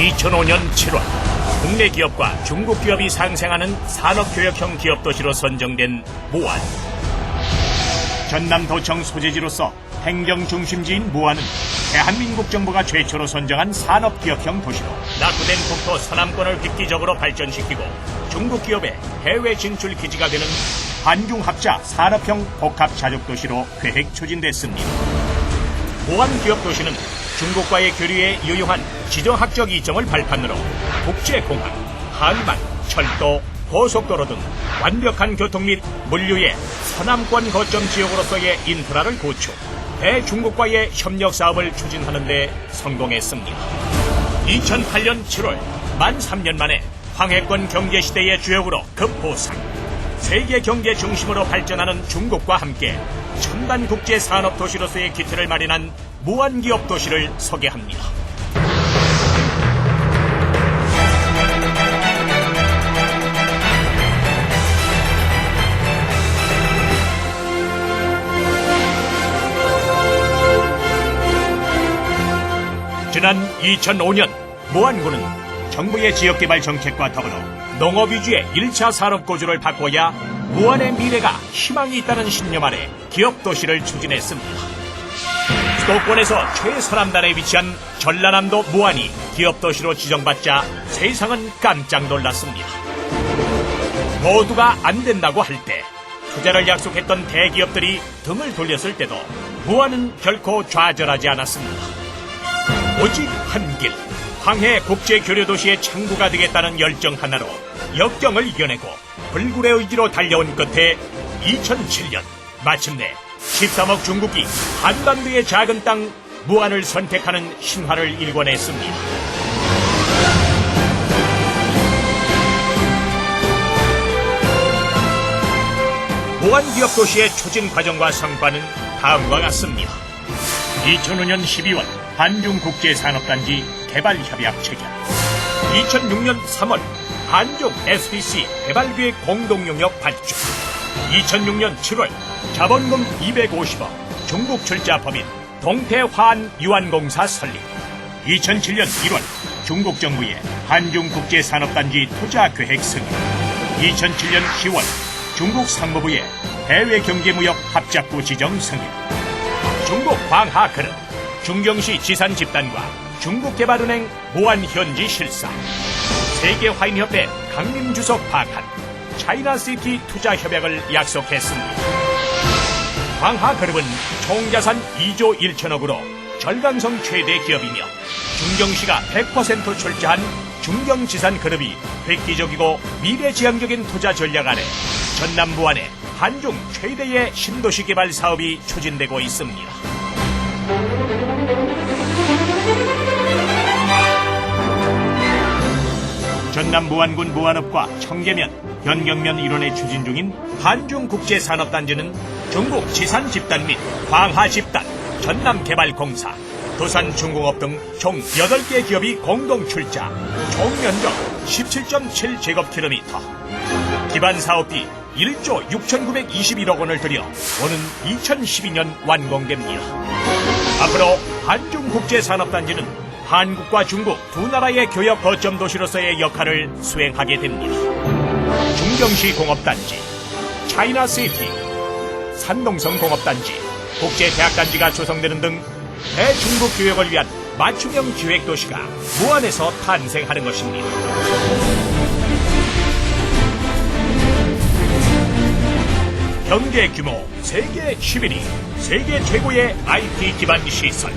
2005년 7월 국내 기업과 중국 기업이 상생하는 산업교역형 기업도시로 선정된 무안. 전남도청 소재지로서 행정중심지인 무안은 대한민국 정부가 최초로 선정한 산업기업형 도시로 낙후된 국토 서남권을 획기적으로 발전시키고 중국 기업의 해외 진출 기지가 되는 한중합자 산업형 복합자족도시로 계획 추진됐습니다. 무안 기업도시는 중국과의 교류에 유용한 지정학적 이점을 발판으로 국제공항, 항만, 철도, 고속도로 등 완벽한 교통 및 물류의 서남권 거점 지역으로서의 인프라를 구축, 대중국과의 협력 사업을 추진하는 데 성공했습니다. 2008년 7월 만 3년 만에 황해권 경제시대의 주역으로 급부상, 세계 경제 중심으로 발전하는 중국과 함께 첨단 국제 산업 도시로서의 기틀을 마련한 무안 기업 도시를 소개합니다. 지난 2005년 무안군은 정부의 지역개발 정책과 더불어 농업 위주의 1차 산업구조를 바꿔야 무안의 미래가 희망이 있다는 신념 아래 기업도시를 추진했습니다. 수도권에서 최서남단에 위치한 전라남도 무안이 기업도시로 지정받자 세상은 깜짝 놀랐습니다. 모두가 안 된다고 할 때 투자를 약속했던 대기업들이 등을 돌렸을 때도 무안은 결코 좌절하지 않았습니다. 오직 한 길, 황해 국제교류도시의 창구가 되겠다는 열정 하나로 역경을 이겨내고 불굴의 의지로 달려온 끝에 2007년 마침내 13억 중국이 한반도의 작은 땅 무안을 선택하는 신화를 일궈냈습니다. 무안 기업도시의 추진 과정과 성과는 다음과 같습니다. 2005년 12월 한중국제산업단지 개발협약 체결, 2006년 3월 한중 SPC 개발기획 공동용역 발주, 2006년 7월 자본금 250억 중국 출자법인 동태화안유안공사 설립, 2007년 1월 중국 정부의 한중국제산업단지 투자계획 승인, 2007년 10월 중국 상무부의 해외경제무역 합작부 지정 승인, 중국 광하그룹, 중경시 지산집단과 중국개발은행 무안 현지 실사, 세계화인협회 강림주석 파판, 차이나시티 투자협약을 약속했습니다. 광하그룹은 총자산 2조 1천억으로 절강성 최대 기업이며 중경시가 100% 출자한 중경지산그룹이 획기적이고 미래지향적인 투자 전략 아래 전남 무안의 한중 최대의 신도시 개발 사업이 추진되고 있습니다. 전남 무안군 무안읍과 청계면, 연경면 일원에 추진 중인 한중국제산업단지는 중국 지산집단 및 광하집단, 전남개발공사, 도산중공업 등 총 8개 기업이 공동 출자, 총 면적 17.7제곱킬로미터, 기반 사업비 1조 6,921억 원을 들여 오는 2012년 완공됩니다. 앞으로 한중국제산업단지는 한국과 중국 두 나라의 교역 거점 도시로서의 역할을 수행하게 됩니다. 중경시 공업단지, 차이나시티, 산동성 공업단지, 국제대학단지가 조성되는 등 대중국 교역을 위한 맞춤형 기획도시가 무안에서 탄생하는 것입니다. 경제 규모 세계 11위, 세계 최고의 IT 기반 시설,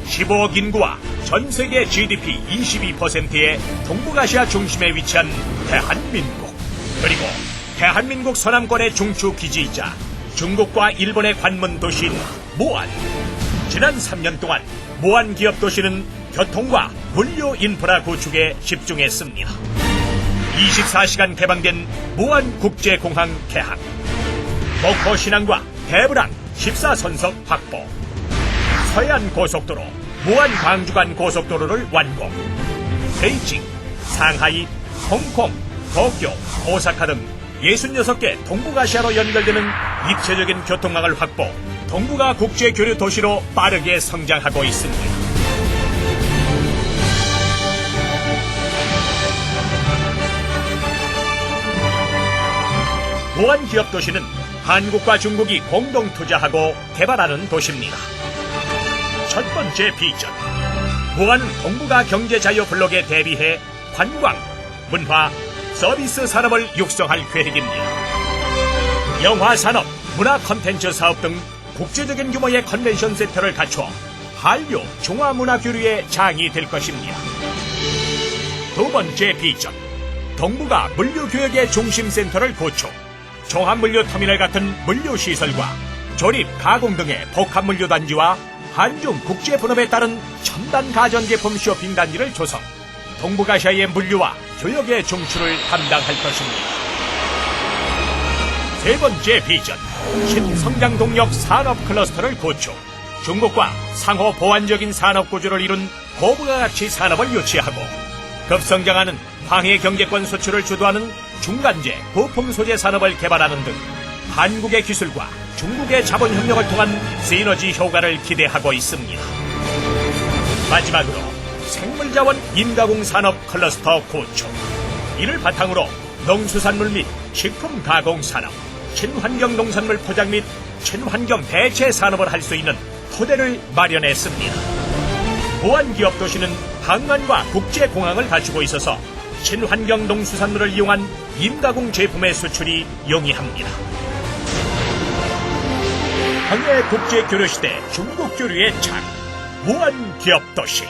15억 인구와 전 세계 GDP 22%의 동북아시아 중심에 위치한 대한민국, 그리고 대한민국 서남권의 중추 기지이자 중국과 일본의 관문 도시인 무안. 지난 3년 동안 무안 기업 도시는 교통과 물류 인프라 구축에 집중했습니다. 24시간 개방된 무안 국제공항 개항, 목포 신항과 대브랑 14선석 확보, 서해안 고속도로, 무안 광주간 고속도로를 완공, 베이징, 상하이, 홍콩, 도쿄, 오사카 등 66개 동북아시아로 연결되는 입체적인 교통망을 확보, 동북아 국제교류 도시로 빠르게 성장하고 있습니다. 무안 기업 도시는 한국과 중국이 공동 투자하고 개발하는 도시입니다. 첫 번째 비전. 무안은 동북아 경제 자유 블록에 대비해 관광, 문화, 서비스 산업을 육성할 계획입니다. 영화 산업, 문화 콘텐츠 사업 등 국제적인 규모의 컨벤션 센터를 갖춰 한류, 중화문화 교류의 장이 될 것입니다. 두 번째 비전. 동북아 물류교역의 중심센터를 구축, 종합물류터미널 같은 물류시설과 조립, 가공 등의 복합물류단지와 한중 국제분업에 따른 첨단 가전제품 쇼핑단지를 조성, 동북아시아의 물류와 교역의 중추를 담당할 것입니다. 세 번째 비전. 신성장 동력 산업 클러스터를 구축, 중국과 상호 보완적인 산업 구조를 이룬 고부가 가치 산업을 유치하고 급성장하는 황해 경제권 수출을 주도하는 중간재 부품 소재 산업을 개발하는 등 한국의 기술과 중국의 자본 협력을 통한 시너지 효과를 기대하고 있습니다. 마지막으로 생물자원 임가공 산업 클러스터 구축. 이를 바탕으로 농수산물 및 식품 가공 산업, 친환경 농산물 포장 및 친환경 대체 산업을 할 수 있는 토대를 마련했습니다. 무안기업 도시는 항만과 국제공항을 갖추고 있어서 친환경 농수산물을 이용한 임가공 제품의 수출이 용이합니다. 항해 국제교류시대 중국 교류의 창, 무안기업 도시.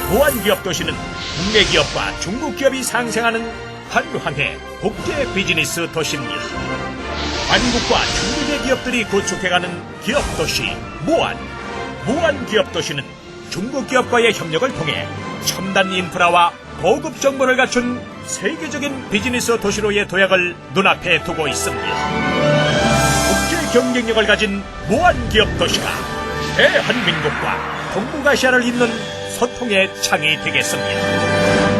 무안기업 도시는 국내 기업과 중국 기업이 상생하는 한항해 국제 비즈니스 도시입니다. 한국과 중국의 기업들이 구축해가는 기업 도시 무안 기업 도시는 중국 기업과의 협력을 통해 첨단 인프라와 고급 정보를 갖춘 세계적인 비즈니스 도시로의 도약을 눈앞에 두고 있습니다. 국제 경쟁력을 가진 무안 기업 도시가 대한민국과 동북아시아를 잇는 소통의 창이 되겠습니다.